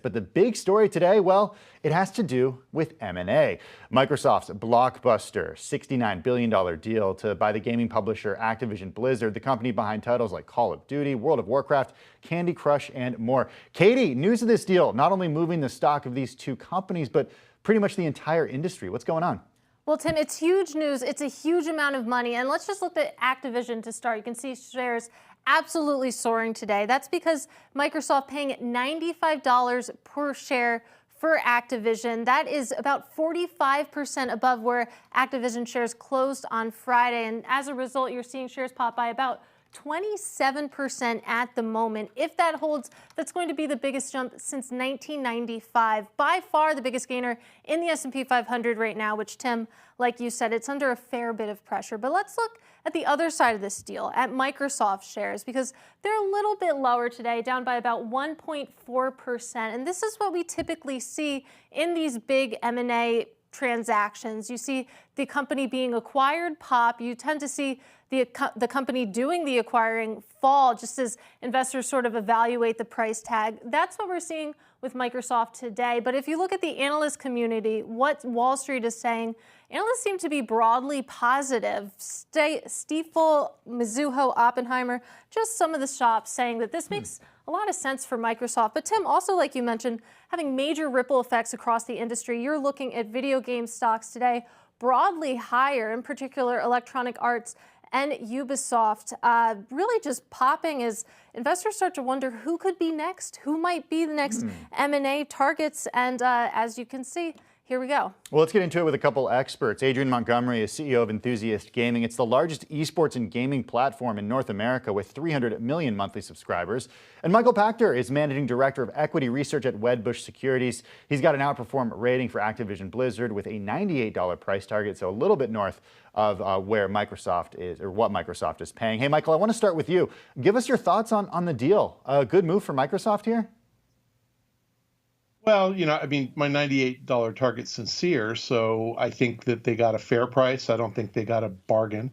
But the big story today, well, it has to do with M&A. Microsoft's blockbuster $69 billion deal to buy the gaming publisher Activision Blizzard, the company behind titles like Call of Duty, World of Warcraft, Candy Crush, and more. Katie, news of this deal not only moving the stock of these two companies, but pretty much the entire industry. What's going on? Well, Tim, it's huge news. It's a huge amount of money. And let's just look at Activision to start. You can see shares absolutely soaring today. That's because Microsoft paying $95 per share for Activision. That is about 45% above where Activision shares closed on Friday. And as a result, you're seeing shares pop by about 27% at the moment. If that holds, that's going to be the biggest jump since 1995. By far the biggest gainer in the S&P 500 right now, which, Tim, like you said, it's under a fair bit of pressure. But let's look at the other side of this deal, at Microsoft shares, because they're a little bit lower today, down by about 1.4%. And this is what we typically see in these big M&A transactions. You see the company being acquired pop. You tend to see the company doing the acquiring fall just as investors sort of evaluate the price tag. That's what we're seeing with Microsoft today. But if you look at the analyst community, what Wall Street is saying, analysts seem to be broadly positive. Stifel, Mizuho, Oppenheimer, just some of the shops saying that this makes a lot of sense for Microsoft. But Tim, also like you mentioned, having major ripple effects across the industry. You're looking at video game stocks today broadly higher, in particular Electronic Arts and Ubisoft, really just popping as investors start to wonder who could be next, who might be the next M&A targets. And as you can see, here we go. Well, let's get into it with a couple experts. Adrian Montgomery is CEO of Enthusiast Gaming. It's the largest esports and gaming platform in North America with 300 million monthly subscribers. And Michael Pachter is Managing Director of Equity Research at Wedbush Securities. He's got an outperform rating for Activision Blizzard with a $98 price target, so a little bit north of where Microsoft is, or what Microsoft is paying. Hey, Michael, I want to start with you. Give us your thoughts on the deal. A good move for Microsoft here? Well, I mean, my $98 target's sincere, so I think that they got a fair price. I don't think they got a bargain.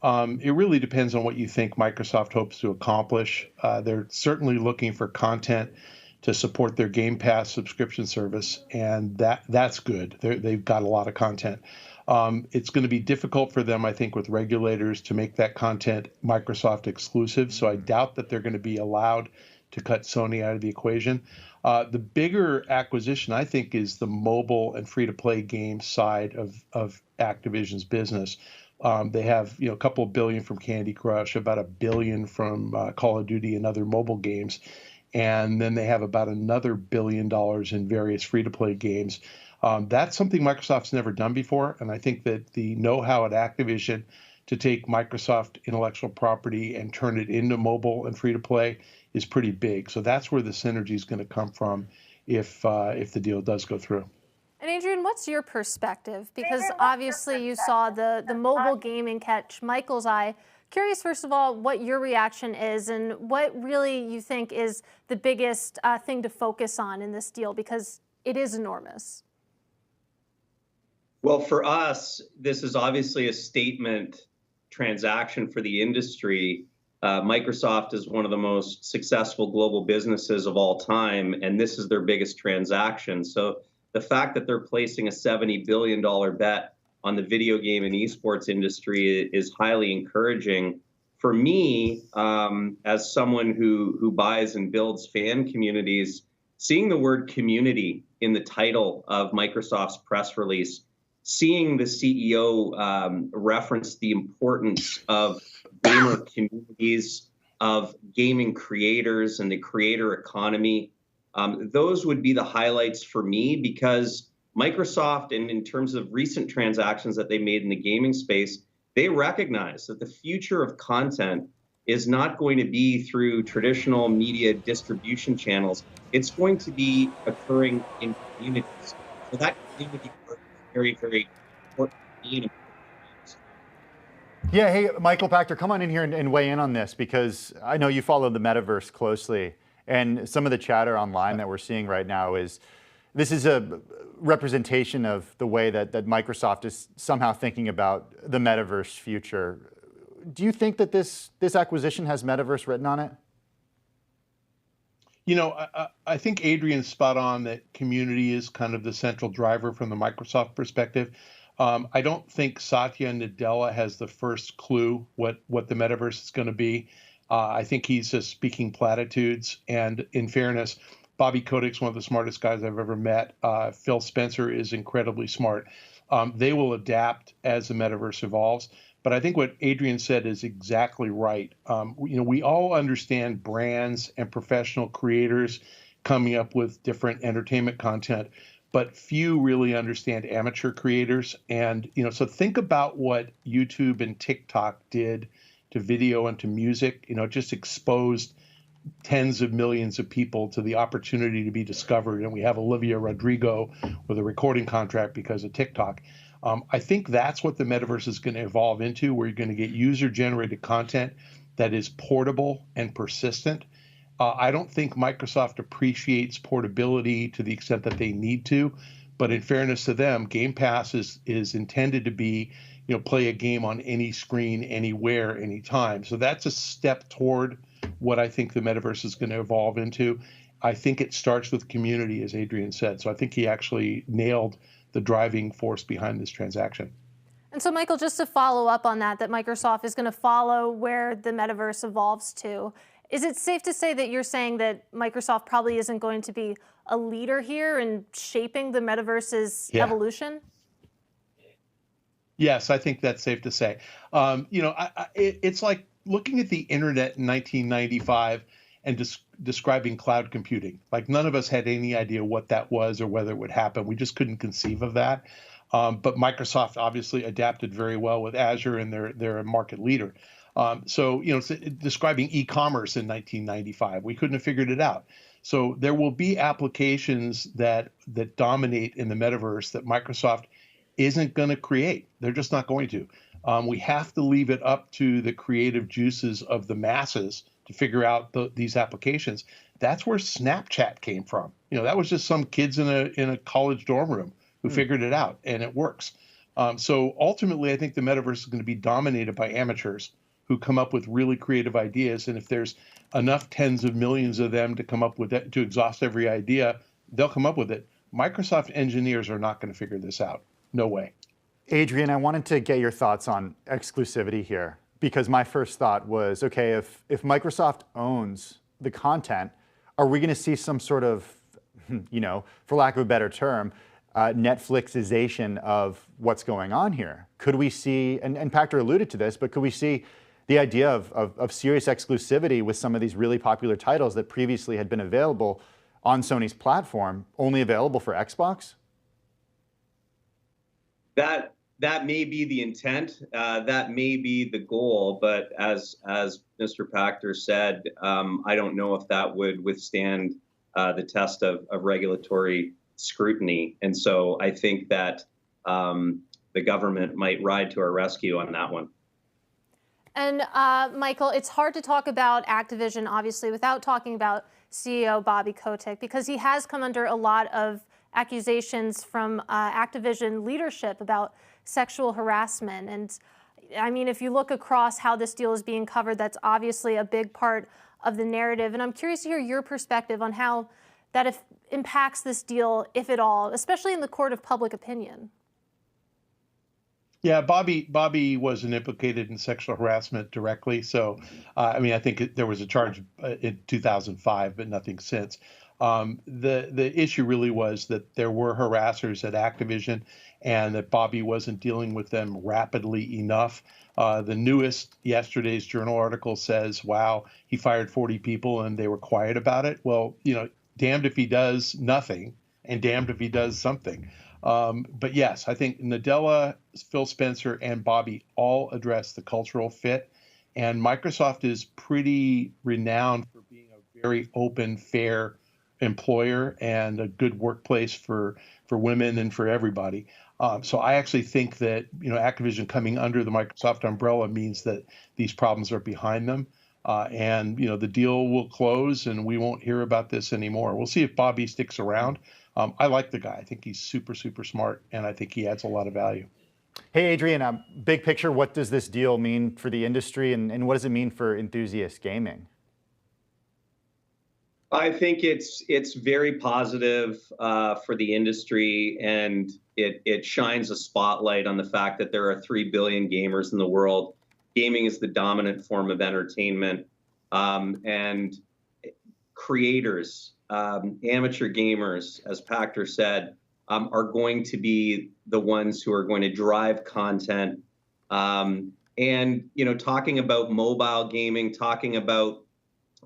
It really depends on what you think Microsoft hopes to accomplish. They're certainly looking for content to support their Game Pass subscription service, and that's good. They've got a lot of content. It's going to be difficult for them, I think, with regulators to make that content Microsoft exclusive, so I doubt that they're going to be allowed to cut Sony out of the equation. The bigger acquisition, I think, is the mobile and free-to-play game side of Activision's business. They have a couple of billion from Candy Crush, about $1 billion from Call of Duty and other mobile games, and then they have about another $1 billion in various free-to-play games. That's something Microsoft's never done before, and I think that the know-how at Activision to take Microsoft intellectual property and turn it into mobile and free-to-play is pretty big. So that's where the synergy is going to come from if the deal does go through. And Adrian, what's your perspective? Because obviously you saw the mobile gaming catch Michael's eye. Curious, first of all, what your reaction is and what really you think is the biggest thing to focus on in this deal, because it is enormous. Well, for us, this is obviously a statement transaction for the industry. Microsoft is one of the most successful global businesses of all time, and this is their biggest transaction. So the fact that they're placing a $70 billion bet on the video game and esports industry is highly encouraging. For me, as someone who buys and builds fan communities, seeing the word community in the title of Microsoft's press release, seeing the CEO reference the importance of gamer communities, of gaming creators and the creator economy, those would be the highlights for me, because Microsoft, and in terms of recent transactions that they made in the gaming space, they recognize that the future of content is not going to be through traditional media distribution channels. It's going to be occurring in communities. So that community work is very, very important to me. Yeah, hey, Michael Pachter, come on in here and weigh in on this, because I know you follow the metaverse closely, and some of the chatter online that we're seeing right now is this is a representation of the way that Microsoft is somehow thinking about the metaverse future. Do you think that this acquisition has metaverse written on it? I think Adrian's spot on that community is kind of the central driver from the Microsoft perspective. I don't think Satya Nadella has the first clue what the metaverse is going to be. I think he's just speaking platitudes. And in fairness, Bobby Kotick's one of the smartest guys I've ever met. Phil Spencer is incredibly smart. They will adapt as the metaverse evolves. But I think what Adrian said is exactly right. We all understand brands and professional creators coming up with different entertainment content, but few really understand amateur creators. And, so think about what YouTube and TikTok did to video and to music. It just exposed tens of millions of people to the opportunity to be discovered. And we have Olivia Rodrigo with a recording contract because of TikTok. I think that's what the metaverse is going to evolve into, where you're going to get user-generated content that is portable and persistent. I don't think Microsoft appreciates portability to the extent that they need to, but in fairness to them, Game Pass is intended to be, play a game on any screen, anywhere, anytime. So that's a step toward what I think the metaverse is going to evolve into. I think it starts with community, as Adrian said. So I think he actually nailed the driving force behind this transaction. And so, Michael, just to follow up on that Microsoft is going to follow where the metaverse evolves to. Is it safe to say that you're saying that Microsoft probably isn't going to be a leader here in shaping the metaverse's evolution? Yes, I think that's safe to say. It's like looking at the internet in 1995 and describing cloud computing. Like, none of us had any idea what that was or whether it would happen. We just couldn't conceive of that. But Microsoft obviously adapted very well with Azure, and they're a market leader. Describing e-commerce in 1995, we couldn't have figured it out. So there will be applications that dominate in the metaverse that Microsoft isn't going to create. They're just not going to. We have to leave it up to the creative juices of the masses to figure out these applications. That's where Snapchat came from. That was just some kids in a college dorm room who figured it out, and it works. So ultimately, I think the metaverse is going to be dominated by amateurs who come up with really creative ideas. And if there's enough tens of millions of them to come up with that, to exhaust every idea, they'll come up with it. Microsoft engineers are not going to figure this out. No way. Adrian, I wanted to get your thoughts on exclusivity here, because my first thought was, okay, if Microsoft owns the content, are we going to see some sort of, for lack of a better term, Netflixization of what's going on here? Could we see, and Pachter alluded to this, but could we see the idea of serious exclusivity with some of these really popular titles that previously had been available on Sony's platform, only available for Xbox? That may be the intent. That may be the goal. But as Mr. Pachter said, I don't know if that would withstand the test of regulatory scrutiny. And so I think that the government might ride to our rescue on that one. And Michael, it's hard to talk about Activision, obviously, without talking about CEO Bobby Kotick, because he has come under a lot of accusations from Activision leadership about sexual harassment. And I mean, if you look across how this deal is being covered, that's obviously a big part of the narrative. And I'm curious to hear your perspective on how that impacts this deal, if at all, especially in the court of public opinion. Yeah, Bobby wasn't implicated in sexual harassment directly. So, I think there was a charge in 2005, but nothing since. The issue really was that there were harassers at Activision and that Bobby wasn't dealing with them rapidly enough. The newest yesterday's Journal article says, wow, he fired 40 people and they were quiet about it. Well, damned if he does nothing and damned if he does something. But yes, I think Nadella, Phil Spencer, and Bobby all address the cultural fit. And Microsoft is pretty renowned for being a very open, fair employer and a good workplace for women and for everybody. So I actually think that Activision coming under the Microsoft umbrella means that these problems are behind them, and the deal will close and we won't hear about this anymore. We'll see if Bobby sticks around. I like the guy. I think he's super, super smart, and I think he adds a lot of value. Hey, Adrian, big picture, what does this deal mean for the industry, and what does it mean for enthusiast gaming? I think it's very positive for the industry, and it shines a spotlight on the fact that there are 3 billion gamers in the world. Gaming is the dominant form of entertainment, and creators, amateur gamers, as Pachter said, are going to be the ones who are going to drive content. And talking about mobile gaming, talking about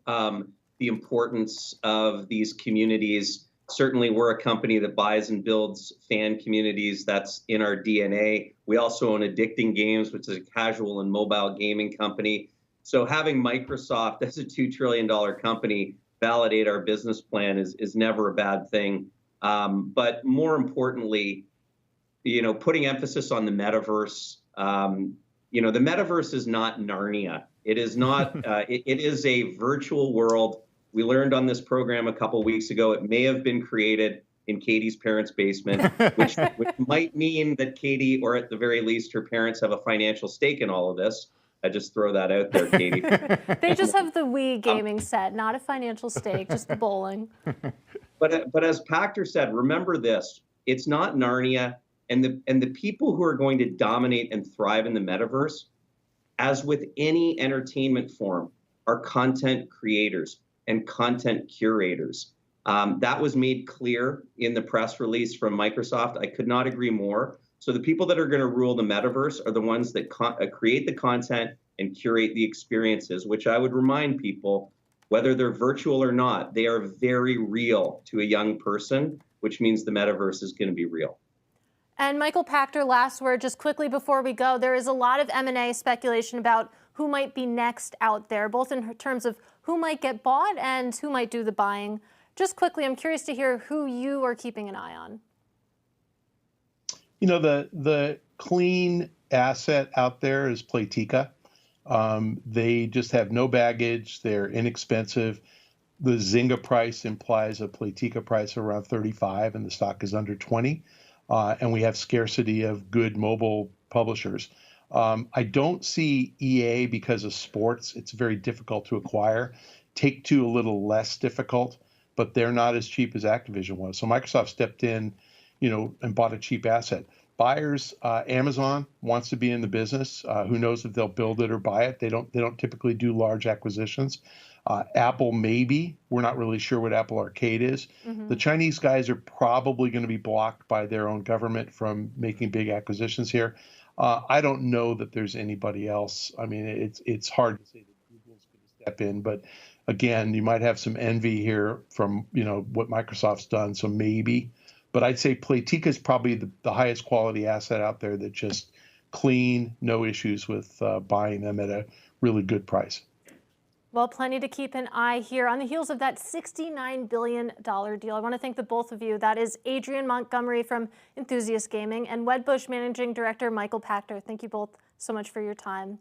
the importance of these communities. Certainly, we're a company that buys and builds fan communities. That's in our DNA. We also own Addicting Games, which is a casual and mobile gaming company. So having Microsoft as a $2 trillion company validate our business plan is never a bad thing. But more importantly, putting emphasis on the metaverse. The metaverse is not Narnia. It is not. It is a virtual world. We learned on this program a couple weeks ago, it may have been created in Katie's parents' basement, which might mean that Katie, or at the very least, her parents have a financial stake in all of this. I just throw that out there, Katie. They just have the Wii gaming set, not a financial stake, just the bowling. But as Pachter said, remember this: it's not Narnia, and the people who are going to dominate and thrive in the metaverse, as with any entertainment form, are content creators and content curators. That was made clear in the press release from Microsoft. I could not agree more. So the people that are going to rule the metaverse are the ones that create the content and curate the experiences, which I would remind people, whether they're virtual or not, they are very real to a young person, which means the metaverse is going to be real. And Michael Pachter, last word, just quickly before we go, there is a lot of M&A speculation about who might be next out there, both in terms of who might get bought and who might do the buying. Just quickly, I'm curious to hear who you are keeping an eye on. The clean asset out there is Playtika. They just have no baggage. They're inexpensive. The Zynga price implies a Playtika price of around 35, and the stock is under 20. And we have scarcity of good mobile publishers. I don't see EA because of sports. It's very difficult to acquire. Take-Two a little less difficult, but they're not as cheap as Activision was. So Microsoft stepped in, and bought a cheap asset. Buyers, Amazon wants to be in the business. Who knows if they'll build it or buy it? They don't typically do large acquisitions. Apple, maybe. We're not really sure what Apple Arcade is. Mm-hmm. The Chinese guys are probably going to be blocked by their own government from making big acquisitions here. I don't know that there's anybody else. I mean, it's hard to say that Google's going to step in, but again, you might have some envy here from what Microsoft's done. So maybe, but I'd say Playtika is probably the highest quality asset out there that just clean, no issues with buying them at a really good price. Well, plenty to keep an eye here on the heels of that $69 billion deal. I want to thank the both of you. That is Adrian Montgomery from Enthusiast Gaming and Wedbush Managing Director Michael Pachter. Thank you both so much for your time.